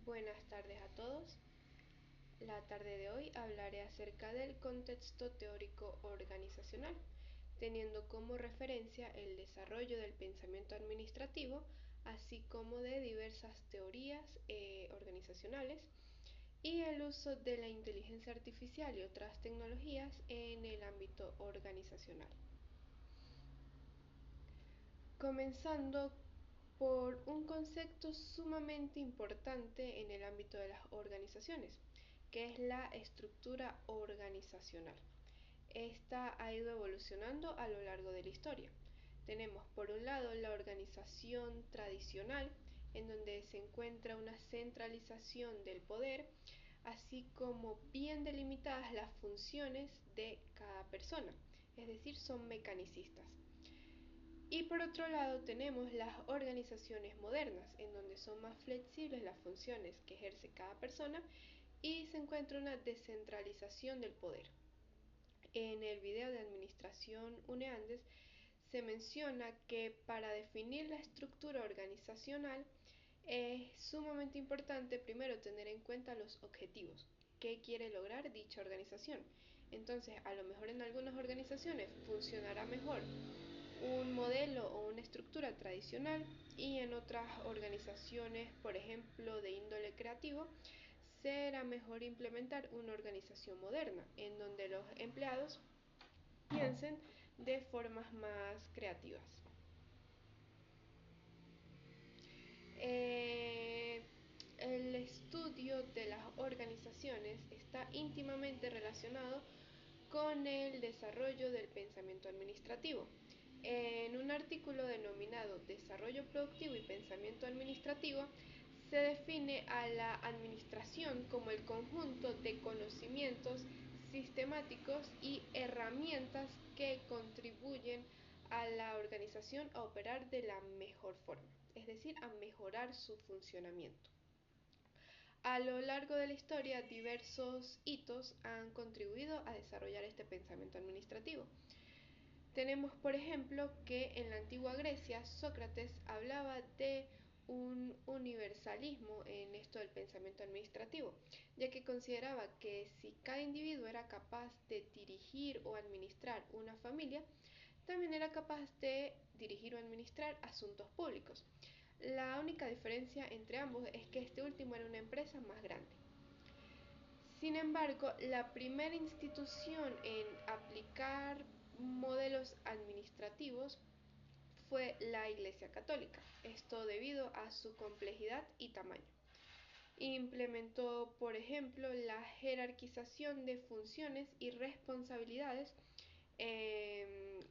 Buenas tardes a todos. La tarde de hoy hablaré acerca del contexto teórico organizacional, teniendo como referencia el desarrollo del pensamiento administrativo, así como de diversas teorías organizacionales y el uso de la inteligencia artificial y otras tecnologías en el ámbito organizacional. Comenzando por un concepto sumamente importante en el ámbito de las organizaciones, que es la estructura organizacional. Esta ha ido evolucionando a lo largo de la historia. Tenemos por un lado la organización tradicional, en donde se encuentra una centralización del poder, así como bien delimitadas las funciones de cada persona, es decir, son mecanicistas. Y por otro lado tenemos las organizaciones modernas, en donde son más flexibles las funciones que ejerce cada persona y se encuentra una descentralización del poder. En el video de administración UNEANDES se menciona que para definir la estructura organizacional es sumamente importante primero tener en cuenta los objetivos. ¿Qué quiere lograr dicha organización? Entonces, a lo mejor en algunas organizaciones funcionará mejor un modelo o una estructura tradicional y en otras organizaciones, por ejemplo, de índole creativo, será mejor implementar una organización moderna en donde los empleados piensen de formas más creativas. El estudio de las organizaciones está íntimamente relacionado con el desarrollo del pensamiento administrativo. En un artículo denominado Desarrollo Productivo y Pensamiento Administrativo, se define a la administración como el conjunto de conocimientos sistemáticos y herramientas que contribuyen a la organización a operar de la mejor forma, es decir, a mejorar su funcionamiento. A lo largo de la historia, diversos hitos han contribuido a desarrollar este pensamiento administrativo. Tenemos, por ejemplo, que en la antigua Grecia Sócrates hablaba de un universalismo en esto del pensamiento administrativo, ya que consideraba que si cada individuo era capaz de dirigir o administrar una familia, también era capaz de dirigir o administrar asuntos públicos. La única diferencia entre ambos es que este último era una empresa más grande. Sin embargo, la primera institución en aplicar modelos administrativos fue la Iglesia Católica, esto debido a su complejidad y tamaño. Implementó, por ejemplo, la jerarquización de funciones y responsabilidades en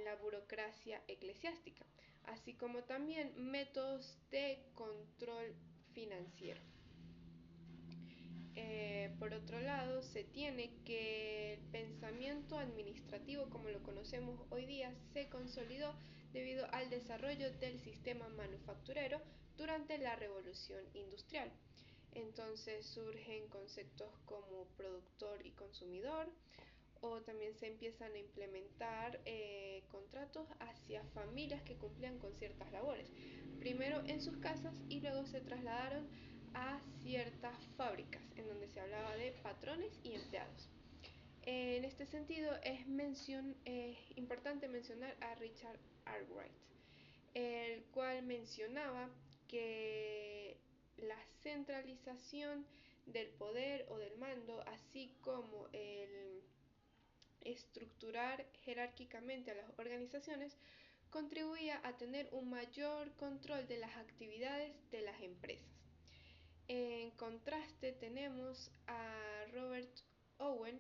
la burocracia eclesiástica, así como también métodos de control financiero. Por otro lado, se tiene que el pensamiento administrativo, como lo conocemos hoy día, se consolidó debido al desarrollo del sistema manufacturero durante la Revolución Industrial. Entonces surgen conceptos como productor y consumidor, o también se empiezan a implementar contratos hacia familias que cumplían con ciertas labores, primero en sus casas y luego se trasladaron a ciertas fábricas en donde se hablaba de patrones y empleados. En este sentido es importante mencionar a Richard Arkwright, el cual mencionaba que la centralización del poder o del mando, así como el estructurar jerárquicamente a las organizaciones, contribuía a tener un mayor control de las actividades de las empresas. En contraste tenemos a Robert Owen,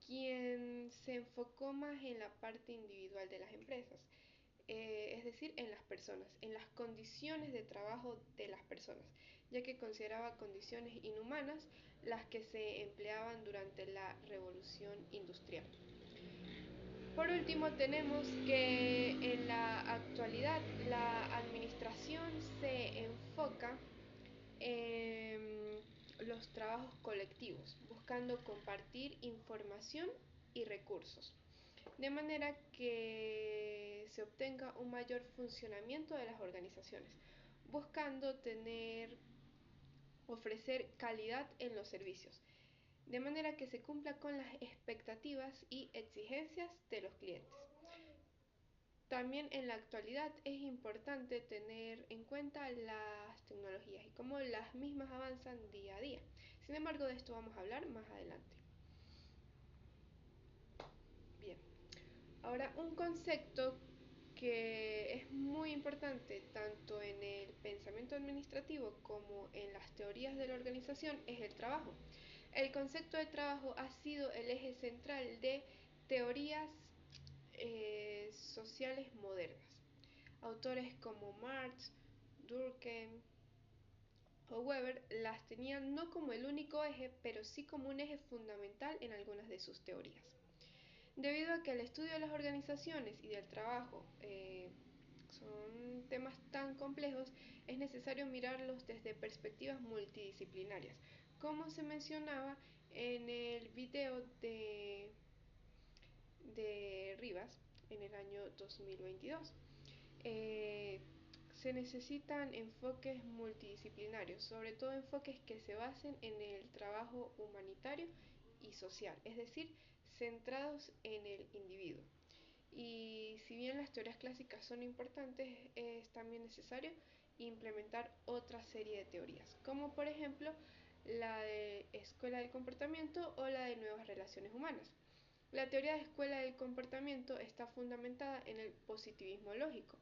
quien se enfocó más en la parte individual de las empresas, es decir, en las personas, en las condiciones de trabajo de las personas, ya que consideraba condiciones inhumanas las que se empleaban durante la Revolución Industrial. Por último, tenemos que en la actualidad la administración se enfoca en los trabajos colectivos, buscando compartir información y recursos, de manera que se obtenga un mayor funcionamiento de las organizaciones. buscando ofrecer calidad en los servicios, de manera que se cumpla con las expectativas y exigencias de los clientes. También en la actualidad es importante tener en cuenta las tecnologías y cómo las mismas avanzan día a día. Sin embargo, de esto vamos a hablar más adelante. Bien, ahora un concepto que es muy importante tanto en el pensamiento administrativo como en las teorías de la organización es el trabajo. El concepto de trabajo ha sido el eje central de teorías sociales modernas. Autores como Marx, Durkheim o Weber las tenían no como el único eje, pero sí como un eje fundamental en algunas de sus teorías. Debido a que el estudio de las organizaciones y del trabajo son temas tan complejos, es necesario mirarlos desde perspectivas multidisciplinarias, como se mencionaba en el video de Rivas en el año 2022. Se necesitan enfoques multidisciplinarios, sobre todo enfoques que se basen en el trabajo humanitario y social, es decir, centrados en el individuo. Y si bien las teorías clásicas son importantes, es también necesario implementar otra serie de teorías, como por ejemplo la de escuela del comportamiento o la de nuevas relaciones humanas. La teoría de escuela del comportamiento está fundamentada en el positivismo lógico.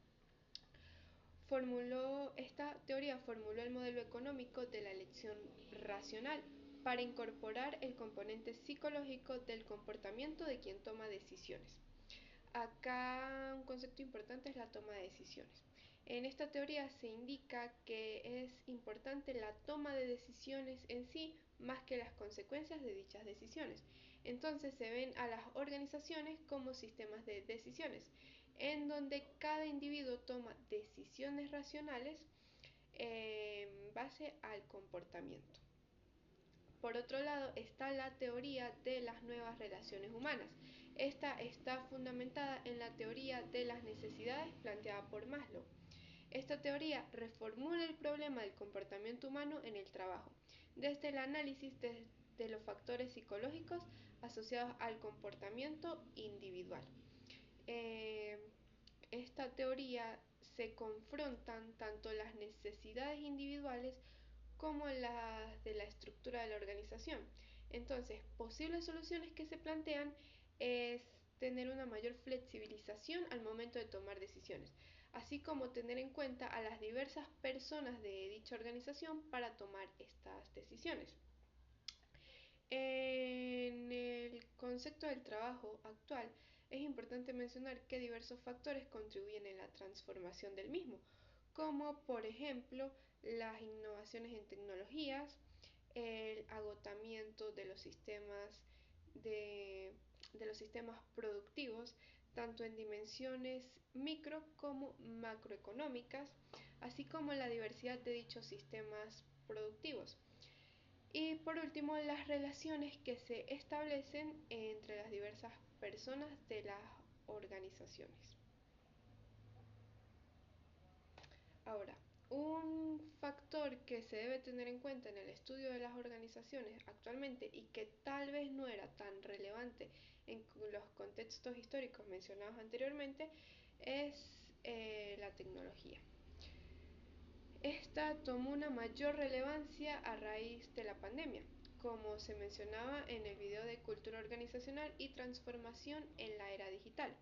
Esta teoría formuló el modelo económico de la elección racional para incorporar el componente psicológico del comportamiento de quien toma decisiones. Acá un concepto importante es la toma de decisiones. En esta teoría se indica que es importante la toma de decisiones en sí más que las consecuencias de dichas decisiones. Entonces se ven a las organizaciones como sistemas de decisiones, en donde cada individuo toma decisiones racionales en base al comportamiento. Por otro lado está la teoría de las nuevas relaciones humanas. Esta está fundamentada en la teoría de las necesidades planteada por Maslow. Esta teoría reformula el problema del comportamiento humano en el trabajo, desde el análisis de los factores psicológicos asociados al comportamiento individual. Esta teoría se confrontan tanto las necesidades individuales como las de la estructura de la organización. Entonces, posibles soluciones que se plantean es tener una mayor flexibilización al momento de tomar decisiones, así como tener en cuenta a las diversas personas de dicha organización para tomar estas decisiones. En el concepto del trabajo actual es importante mencionar que diversos factores contribuyen en la transformación del mismo, como por ejemplo las innovaciones en tecnologías, el agotamiento de los sistemas productivos, tanto en dimensiones micro como macroeconómicas, así como la diversidad de dichos sistemas productivos. Y por último, las relaciones que se establecen entre las diversas personas de las organizaciones. Ahora, un factor que se debe tener en cuenta en el estudio de las organizaciones actualmente y que tal vez no era tan relevante en los contextos históricos mencionados anteriormente es la tecnología. Esta tomó una mayor relevancia a raíz de la pandemia, como se mencionaba en el video de cultura organizacional y transformación en la era digital.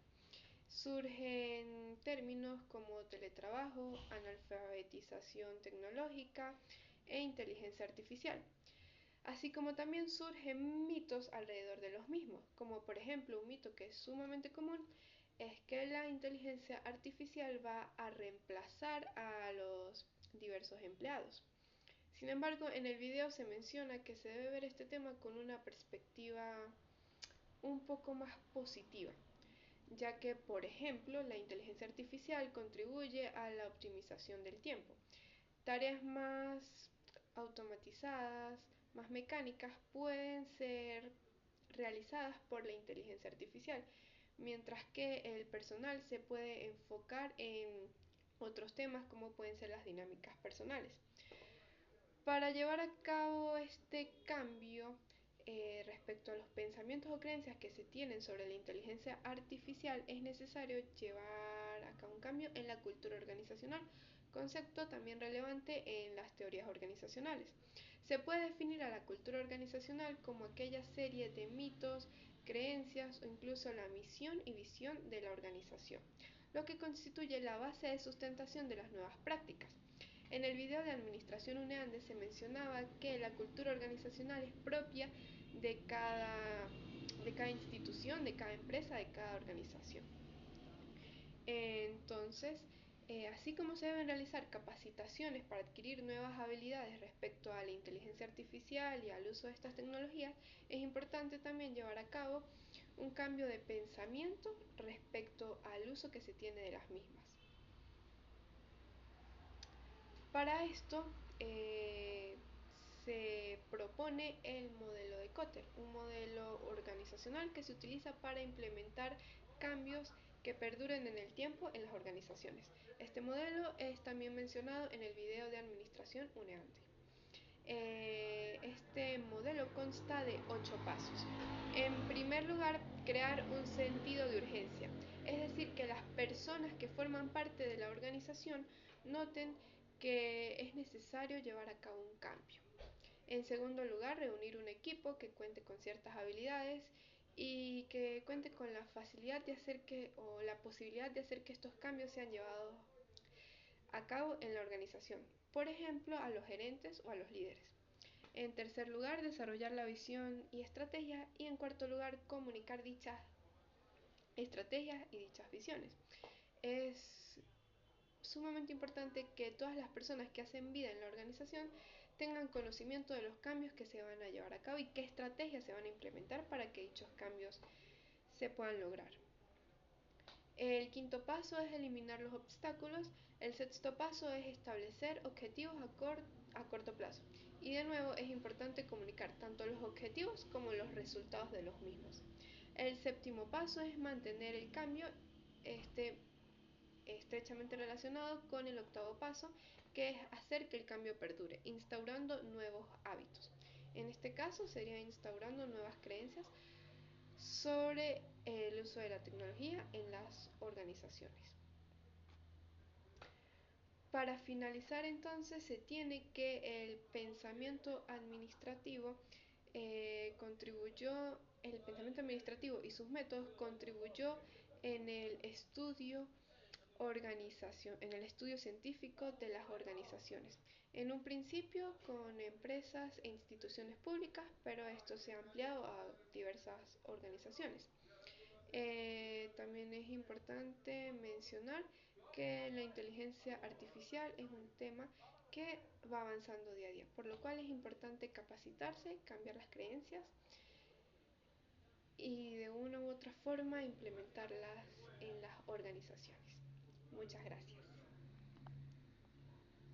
Surgen términos como teletrabajo, analfabetización tecnológica e inteligencia artificial, así como también surgen mitos alrededor de los mismos, como por ejemplo un mito que es sumamente común es que la inteligencia artificial va a reemplazar a los diversos empleados. Sin embargo, en el video se menciona que se debe ver este tema con una perspectiva un poco más positiva, ya que, por ejemplo, la inteligencia artificial contribuye a la optimización del tiempo. Tareas más automatizadas, más mecánicas, pueden ser realizadas por la inteligencia artificial, mientras que el personal se puede enfocar en otros temas como pueden ser las dinámicas personales. Para llevar a cabo este cambio respecto a los pensamientos o creencias que se tienen sobre la inteligencia artificial, es necesario llevar a cabo un cambio en la cultura organizacional, concepto también relevante en las teorías organizacionales. Se puede definir a la cultura organizacional como aquella serie de mitos, creencias o incluso la misión y visión de la organización, lo que constituye la base de sustentación de las nuevas prácticas. En el video de Administración UNEANDE se mencionaba que la cultura organizacional es propia de cada institución, de cada empresa, de cada organización. Entonces, así como se deben realizar capacitaciones para adquirir nuevas habilidades respecto a la inteligencia artificial y al uso de estas tecnologías, es importante también llevar a cabo un cambio de pensamiento respecto al uso que se tiene de las mismas. Para esto se propone el modelo de Kotter, un modelo organizacional que se utiliza para implementar cambios que perduren en el tiempo en las organizaciones. Este modelo es también mencionado en el video de Administración UNEANDE. Este modelo consta de 8 pasos. En primer lugar, crear un sentido de urgencia, es decir, que las personas que forman parte de la organización noten que es necesario llevar a cabo un cambio. En segundo lugar, reunir un equipo que cuente con ciertas habilidades y que cuente con la facilidad de hacer o la posibilidad de hacer que estos cambios sean llevados a cabo en la organización, por ejemplo, a los gerentes o a los líderes. En tercer lugar, desarrollar la visión y estrategia, y en cuarto lugar, comunicar dichas estrategias y dichas visiones. Es sumamente importante que todas las personas que hacen vida en la organización tengan conocimiento de los cambios que se van a llevar a cabo y qué estrategias se van a implementar para que dichos cambios se puedan lograr. El quinto paso es eliminar los obstáculos. El sexto paso es establecer objetivos a corto plazo. Y de nuevo es importante comunicar tanto los objetivos como los resultados de los mismos. El séptimo paso es mantener el cambio, estrechamente relacionado con el octavo paso, que es hacer que el cambio perdure, instaurando nuevos hábitos. En este caso sería instaurando nuevas creencias sobre el uso de la tecnología en las organizaciones. Para finalizar, entonces, se tiene que el pensamiento administrativo y sus métodos contribuyó en el estudio en el estudio científico de las organizaciones. En un principio con empresas e instituciones públicas, pero esto se ha ampliado a diversas organizaciones. También es importante mencionar que la inteligencia artificial es un tema que va avanzando día a día, por lo cual es importante capacitarse, cambiar las creencias y de una u otra forma implementarlas en las organizaciones. Muchas gracias.